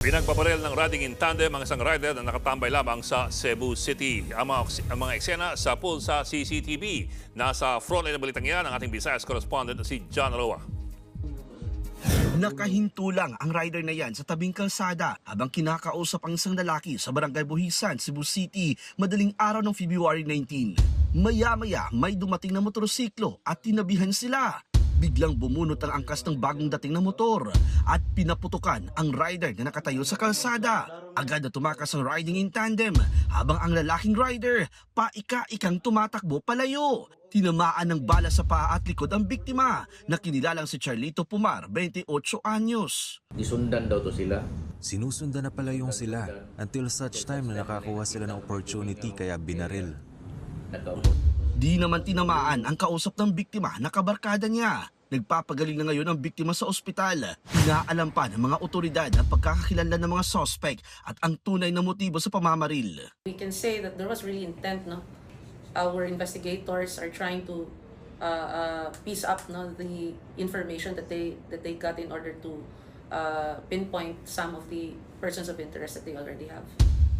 Pinagpabaril ng riding in tandem ang isang rider na nakatambay lamang sa Cebu City. Ang mga eksena sa pool sa CCTV. Nasa frontline ng balitang yan ang ating Visayas correspondent na si John Roa. Nakahinto lang ang rider na yan sa tabing kalsada habang kinakausap ang isang lalaki sa Barangay Buhisan, Cebu City, madaling araw ng February 19. Maya-maya may dumating na motorsiklo at tinabihan sila. Biglang bumunot ang angkas ng bagong dating na motor at pinaputukan ang rider na nakatayo sa kalsada. Agad na tumakas ang riding in tandem habang ang lalaking rider paika-ikang tumatakbo palayo. Tinamaan ng bala sa paa at likod ang biktima na kinilalang si Charlito Pumar, 28 anyos. Isundan daw to sila. Sinusundan na pala yung sila until such time na nakakuha sila ng opportunity kaya binaril. Di naman tinamaan ang kausap ng biktima na kabarkada niya. Nagpapagaling na ngayon ang biktima sa ospital. Inaalam pa ng mga otoridad ang pagkakakilanlan ng mga suspect at ang tunay na motibo sa pamamaril. We can say that there was really intent, no? Our investigators are trying to piece up, no, the information that they got in order to pinpoint some of the persons of interest that they already have.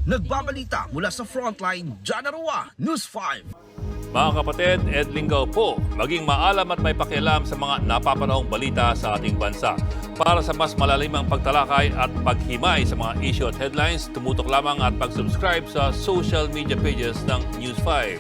Nagbabalita mula sa frontline, John Roa, News 5. Mga kapatid, Ed Lingaw po, maging maalam at may pakialam sa mga napapanahong balita sa ating bansa. Para sa mas malalimang pagtalakay at paghimay sa mga issue at headlines, tumutok lamang at pag-subscribe sa social media pages ng News 5.